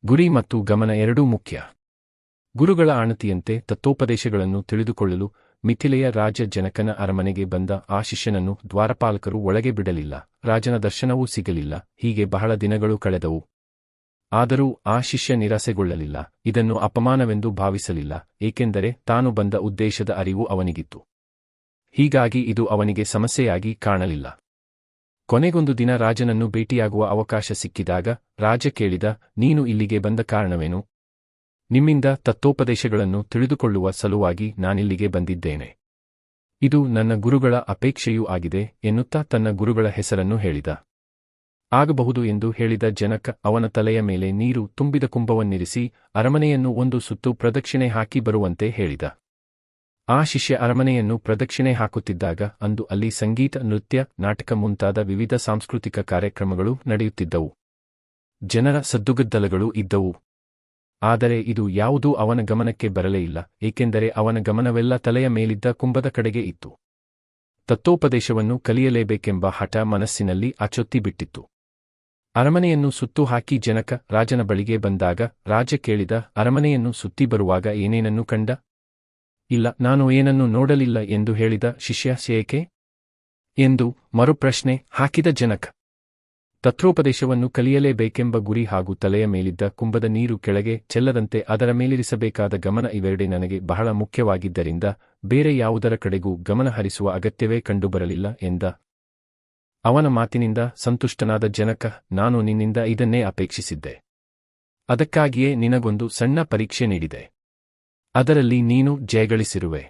ಗುರಿ ಮತ್ತು ಗಮನ ಎರಡೂ ಮುಖ್ಯ. ಗುರುಗಳ ಆಣತಿಯಂತೆ ತತ್ವೋಪದೇಶಗಳನ್ನು ತಿಳಿದುಕೊಳ್ಳಲು ಮಿಥಿಲೆಯ ರಾಜ ಜನಕನ ಅರಮನೆಗೆ ಬಂದ ಆ ಶಿಷ್ಯನನ್ನು ದ್ವಾರಪಾಲಕರು ಒಳಗೆ ಬಿಡಲಿಲ್ಲ. ರಾಜನ ದರ್ಶನವೂ ಸಿಗಲಿಲ್ಲ. ಹೀಗೆ ಬಹಳ ದಿನಗಳು ಕಳೆದವು. ಆದರೂ ಆ ಶಿಷ್ಯ ನಿರಾಸೆಗೊಳ್ಳಲಿಲ್ಲ. ಇದನ್ನು ಅಪಮಾನವೆಂದು ಭಾವಿಸಲಿಲ್ಲ, ಏಕೆಂದರೆ ತಾನು ಬಂದ ಉದ್ದೇಶದ ಅರಿವು ಅವನಿಗಿತ್ತು. ಹೀಗಾಗಿ ಇದು ಅವನಿಗೆ ಸಮಸ್ಯೆಯಾಗಿ ಕಾಣಲಿಲ್ಲ. ಕೊನೆಗೊಂದು ದಿನ ರಾಜನನ್ನು ಭೇಟಿಯಾಗುವ ಅವಕಾಶ ಸಿಕ್ಕಿದಾಗ ರಾಜ ಕೇಳಿದ, ನೀನು ಇಲ್ಲಿಗೆ ಬಂದ ಕಾರಣವೇನು? ನಿಮ್ಮಿಂದ ತತ್ವೋಪದೇಶಗಳನ್ನು ತಿಳಿದುಕೊಳ್ಳುವ ಸಲುವಾಗಿ ನಾನಿಲ್ಲಿಗೆ ಬಂದಿದ್ದೇನೆ. ಇದು ನನ್ನ ಗುರುಗಳ ಅಪೇಕ್ಷೆಯೂ ಆಗಿದೆ ಎನ್ನುತ್ತಾ ತನ್ನ ಗುರುಗಳ ಹೆಸರನ್ನು ಹೇಳಿದ. ಆಗಬಹುದು ಎಂದು ಹೇಳಿದ ಜನಕ ಅವನ ತಲೆಯ ಮೇಲೆ ನೀರು ತುಂಬಿದ ಕುಂಭವನ್ನಿರಿಸಿ ಅರಮನೆಯನ್ನು ಒಂದು ಸುತ್ತು ಪ್ರದಕ್ಷಿಣೆ ಹಾಕಿ ಬರುವಂತೆ ಹೇಳಿದ. ಆ ಶಿಷ್ಯ ಅರಮನೆಯನ್ನು ಪ್ರದಕ್ಷಿಣೆ ಹಾಕುತ್ತಿದ್ದಾಗ ಅಂದು ಅಲ್ಲಿ ಸಂಗೀತ, ನೃತ್ಯ, ನಾಟಕ ಮುಂತಾದ ವಿವಿಧ ಸಾಂಸ್ಕೃತಿಕ ಕಾರ್ಯಕ್ರಮಗಳು ನಡೆಯುತ್ತಿದ್ದವು. ಜನರ ಸದ್ದುಗದ್ದಲಗಳು ಇದ್ದವು. ಆದರೆ ಇದು ಯಾವುದೂ ಅವನ ಗಮನಕ್ಕೆ ಬರಲೇ ಇಲ್ಲ, ಏಕೆಂದರೆ ಅವನ ಗಮನವೆಲ್ಲ ತಲೆಯ ಮೇಲಿದ್ದ ಕುಂಭದ ಕಡೆಗೆ ಇತ್ತು. ತತ್ವೋಪದೇಶವನ್ನು ಕಲಿಯಲೇಬೇಕೆಂಬ ಹಠ ಮನಸ್ಸಿನಲ್ಲಿ ಅಚೊತ್ತಿಬಿಟ್ಟಿತ್ತು. ಅರಮನೆಯನ್ನು ಸುತ್ತು ಹಾಕಿ ಜನಕ ರಾಜನ ಬಳಿಗೆ ಬಂದಾಗ ರಾಜ ಕೇಳಿದ, ಅರಮನೆಯನ್ನು ಸುತ್ತಿ ಬರುವಾಗ ಏನೇನನ್ನು ಕಂಡ? ಇಲ್ಲ, ನಾನು ಏನನ್ನೂ ನೋಡಲಿಲ್ಲ ಎಂದು ಹೇಳಿದ ಶಿಷ್ಯ. ಏಕೆ ಎಂದು ಮರುಪ್ರಶ್ನೆ ಹಾಕಿದ ಜನಕ. ತತ್ವೋಪದೇಶವನ್ನು ಕಲಿಯಲೇಬೇಕೆಂಬ ಗುರಿ ಹಾಗೂ ತಲೆಯ ಮೇಲಿದ್ದ ಕುಂಭದ ನೀರು ಕೆಳಗೆ ಚೆಲ್ಲದಂತೆ ಅದರ ಮೇಲಿರಿಸಬೇಕಾದ ಗಮನ ಇವೆರಡೇ ನನಗೆ ಬಹಳ ಮುಖ್ಯವಾಗಿದ್ದರಿಂದ ಬೇರೆ ಯಾವುದರ ಕಡೆಗೂ ಗಮನ ಹರಿಸುವ ಅಗತ್ಯವೇ ಕಂಡುಬರಲಿಲ್ಲ ಎಂದ. ಅವನ ಮಾತಿನಿಂದ ಸಂತುಷ್ಟನಾದ ಜನಕ, ನಾನು ನಿನ್ನಿಂದ ಇದನ್ನೇ ಅಪೇಕ್ಷಿಸಿದ್ದೆ. ಅದಕ್ಕಾಗಿಯೇ ನಿನಗೊಂದು ಸಣ್ಣ ಪರೀಕ್ಷೆ ನೀಡಿದೆ. ಅದರಲ್ಲಿ ನೀನು ಜಯಗಳಿಸಿರುವೆ.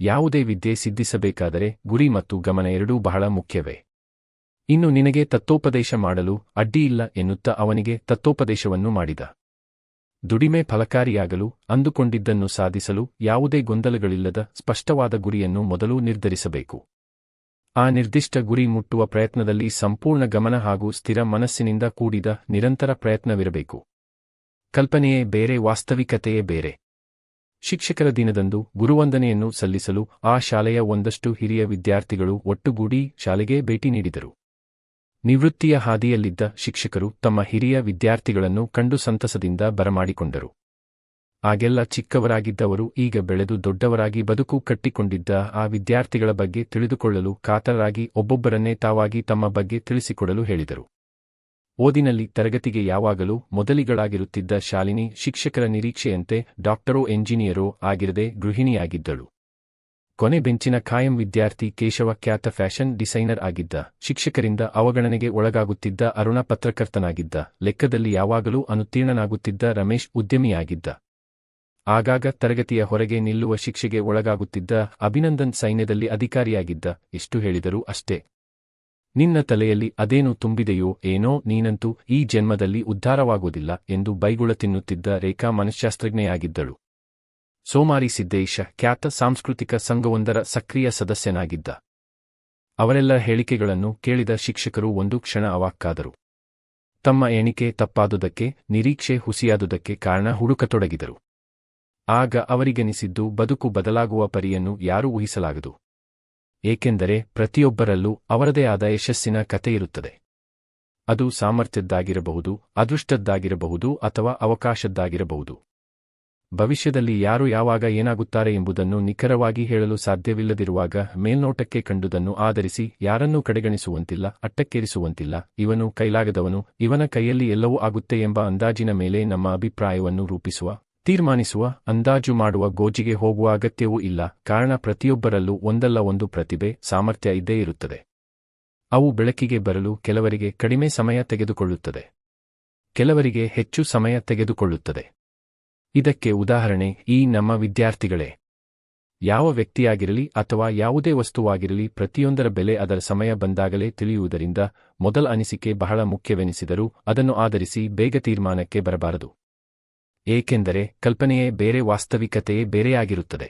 ಯಾವುದೇ ವಿದ್ಯೆ ಸಿದ್ಧಿಸಬೇಕಾದರೆ ಗುರಿ ಮತ್ತು ಗಮನ ಎರಡೂ ಬಹಳ ಮುಖ್ಯವೇ. ಇನ್ನು ನಿನಗೆ ತತ್ವೋಪದೇಶ ಮಾಡಲು ಅಡ್ಡಿಯಿಲ್ಲ ಎನ್ನುತ್ತಾ ಅವನಿಗೆ ತತ್ವೋಪದೇಶವನ್ನು ಮಾಡಿದ. ದುಡಿಮೆ ಫಲಕಾರಿಯಾಗಲು, ಅಂದುಕೊಂಡಿದ್ದನ್ನು ಸಾಧಿಸಲು ಯಾವುದೇ ಗೊಂದಲಗಳಿಲ್ಲದ ಸ್ಪಷ್ಟವಾದ ಗುರಿಯನ್ನು ಮೊದಲು ನಿರ್ಧರಿಸಬೇಕು. ಆ ನಿರ್ದಿಷ್ಟ ಗುರಿ ಮುಟ್ಟುವ ಪ್ರಯತ್ನದಲ್ಲಿ ಸಂಪೂರ್ಣ ಗಮನ ಹಾಗೂ ಸ್ಥಿರ ಮನಸ್ಸಿನಿಂದ ಕೂಡಿದ ನಿರಂತರ ಪ್ರಯತ್ನವಿರಬೇಕು. ಕಲ್ಪನೆಯೇ ಬೇರೆ, ವಾಸ್ತವಿಕತೆಯೇ ಬೇರೆ. ಶಿಕ್ಷಕರ ದಿನದಂದು ಗುರುವಂದನೆಯನ್ನು ಸಲ್ಲಿಸಲು ಆ ಶಾಲೆಯ ಒಂದಷ್ಟು ಹಿರಿಯ ವಿದ್ಯಾರ್ಥಿಗಳು ಒಟ್ಟುಗೂಡಿ ಶಾಲೆಗೆ ಭೇಟಿ ನೀಡಿದರು. ನಿವೃತ್ತಿಯ ಹಾದಿಯಲ್ಲಿದ್ದ ಶಿಕ್ಷಕರು ತಮ್ಮ ಹಿರಿಯ ವಿದ್ಯಾರ್ಥಿಗಳನ್ನು ಕಂಡು ಸಂತಸದಿಂದ ಬರಮಾಡಿಕೊಂಡರು. ಆಗೆಲ್ಲ ಚಿಕ್ಕವರಾಗಿದ್ದವರು ಈಗ ಬೆಳೆದು ದೊಡ್ಡವರಾಗಿ ಬದುಕು ಕಟ್ಟಿಕೊಂಡಿದ್ದ ಆ ವಿದ್ಯಾರ್ಥಿಗಳ ಬಗ್ಗೆ ತಿಳಿದುಕೊಳ್ಳಲು ಕಾತರರಾಗಿ ಒಬ್ಬೊಬ್ಬರನ್ನೇ ತಾವಾಗಿ ತಮ್ಮ ಬಗ್ಗೆ ತಿಳಿಸಿಕೊಡಲು ಹೇಳಿದರು. ಓದಿನಲ್ಲಿ ತರಗತಿಗೆ ಯಾವಾಗಲೂ ಮೊದಲಿಗಳಾಗಿರುತ್ತಿದ್ದ ಶಾಲಿನಿ ಶಿಕ್ಷಕರ ನಿರೀಕ್ಷೆಯಂತೆ ಡಾಕ್ಟರೋ ಎಂಜಿನಿಯರೋ ಆಗಿರದೆ ಗೃಹಿಣಿಯಾಗಿದ್ದಳು. ಕೊನೆ ಬೆಂಚಿನ ಖಾಯಂ ವಿದ್ಯಾರ್ಥಿ ಕೇಶವ ಖ್ಯಾತ ಫ್ಯಾಷನ್ ಡಿಸೈನರ್ ಆಗಿದ್ದ. ಶಿಕ್ಷಕರಿಂದ ಅವಗಣನೆಗೆ ಒಳಗಾಗುತ್ತಿದ್ದ ಅರುಣ ಪತ್ರಕರ್ತನಾಗಿದ್ದ. ಲೆಕ್ಕದಲ್ಲಿ ಯಾವಾಗಲೂ ಅನುತ್ತೀರ್ಣನಾಗುತ್ತಿದ್ದ ರಮೇಶ್ ಉದ್ಯಮಿಯಾಗಿದ್ದ. ಆಗಾಗ ತರಗತಿಯ ಹೊರಗೆ ನಿಲ್ಲುವ ಶಿಕ್ಷೆಗೆ ಒಳಗಾಗುತ್ತಿದ್ದ ಅಭಿನಂದನ್ ಸೈನ್ಯದಲ್ಲಿ ಅಧಿಕಾರಿಯಾಗಿದ್ದ. ಎಷ್ಟು ಹೇಳಿದರೂ ಅಷ್ಟೇ. ನಿನ್ನ ತಲೆಯಲ್ಲಿ ಅದೇನು ತುಂಬಿದೆಯೋ ಏನೋ, ನೀನಂತೂ ಈ ಜನ್ಮದಲ್ಲಿ ಉದ್ಧಾರವಾಗುವುದಿಲ್ಲ ಎಂದು ಬೈಗುಳ ತಿನ್ನುತ್ತಿದ್ದ ರೇಖಾ ಮನಶ್ಶಾಸ್ತ್ರಜ್ಞೆಯಾಗಿದ್ದಳು. ಸೋಮಾರಿ ಸಿದ್ದೇಶ ಖ್ಯಾತ ಸಾಂಸ್ಕೃತಿಕ ಸಂಘವೊಂದರ ಸಕ್ರಿಯ ಸದಸ್ಯನಾಗಿದ್ದ. ಅವರೆಲ್ಲ ಹೇಳಿಕೆಗಳನ್ನು ಕೇಳಿದ ಶಿಕ್ಷಕರು ಒಂದು ಕ್ಷಣ ಅವಾಕ್ಕಾದರು. ತಮ್ಮ ಎಣಿಕೆ ತಪ್ಪಾದುದಕ್ಕೆ, ನಿರೀಕ್ಷೆ ಹುಸಿಯಾದುದಕ್ಕೆ ಕಾರಣ ಹುಡುಕತೊಡಗಿದರು. ಆಗ ಅವರಿಗನಿಸಿದ್ದು, ಬದುಕು ಬದಲಾಗುವ ಪರಿಯನ್ನು ಯಾರೂ ಊಹಿಸಲಾಗದು. ಏಕೆಂದರೆ ಪ್ರತಿಯೊಬ್ಬರಲ್ಲೂ ಅವರದೇ ಆದ ಯಶಸ್ಸಿನ ಕಥೆಯಿರುತ್ತದೆ. ಅದು ಸಾಮರ್ಥ್ಯದ್ದಾಗಿರಬಹುದು, ಅದೃಷ್ಟದ್ದಾಗಿರಬಹುದು ಅಥವಾ ಅವಕಾಶದ್ದಾಗಿರಬಹುದು. ಭವಿಷ್ಯದಲ್ಲಿ ಯಾರು ಯಾವಾಗ ಏನಾಗುತ್ತಾರೆ ಎಂಬುದನ್ನು ನಿಖರವಾಗಿ ಹೇಳಲು ಸಾಧ್ಯವಿಲ್ಲದಿರುವಾಗ ಮೇಲ್ನೋಟಕ್ಕೆ ಕಂಡುದನ್ನು ಆಧರಿಸಿ ಯಾರನ್ನೂ ಕಡೆಗಣಿಸುವಂತಿಲ್ಲ, ಅಟ್ಟಕ್ಕೇರಿಸುವಂತಿಲ್ಲ. ಇವನು ಕೈಲಾಗದವನು, ಇವನ ಕೈಯಲ್ಲಿ ಎಲ್ಲವೂ ಆಗುತ್ತೆ ಎಂಬ ಅಂದಾಜಿನ ಮೇಲೆ ನಮ್ಮ ಅಭಿಪ್ರಾಯವನ್ನು ರೂಪಿಸುವ, ತೀರ್ಮಾನಿಸುವ, ಅಂದಾಜು ಮಾಡುವ ಗೋಜಿಗೆ ಹೋಗುವ ಅಗತ್ಯವೂ ಇಲ್ಲ. ಕಾರಣ ಪ್ರತಿಯೊಬ್ಬರಲ್ಲೂ ಒಂದಲ್ಲ ಒಂದು ಪ್ರತಿಭೆ, ಸಾಮರ್ಥ್ಯ ಇದ್ದೇ ಇರುತ್ತದೆ. ಅವು ಬೆಳಕಿಗೆ ಬರಲು ಕೆಲವರಿಗೆ ಕಡಿಮೆ ಸಮಯ ತೆಗೆದುಕೊಳ್ಳುತ್ತದೆ, ಕೆಲವರಿಗೆ ಹೆಚ್ಚು ಸಮಯ ತೆಗೆದುಕೊಳ್ಳುತ್ತದೆ. ಇದಕ್ಕೆ ಉದಾಹರಣೆ ಈ ನಮ್ಮ ವಿದ್ಯಾರ್ಥಿಗಳೇ. ಯಾವ ವ್ಯಕ್ತಿಯಾಗಿರಲಿ ಅಥವಾ ಯಾವುದೇ ವಸ್ತುವಾಗಿರಲಿ, ಪ್ರತಿಯೊಂದರ ಬೆಲೆ ಅದರ ಸಮಯ ಬಂದಾಗಲೇ ತಿಳಿಯುವುದರಿಂದ ಮೊದಲ ಅನಿಸಿಕೆ ಬಹಳ ಮುಖ್ಯವೆನಿಸಿದರೂ ಅದನ್ನು ಆಧರಿಸಿ ಬೇಗ ತೀರ್ಮಾನಕ್ಕೆ ಬರಬಾರದು. ಏಕೆಂದರೆ ಕಲ್ಪನೆಯೇ ಬೇರೆ, ವಾಸ್ತವಿಕತೆಯೇ ಬೇರೆಯಾಗಿರುತ್ತದೆ.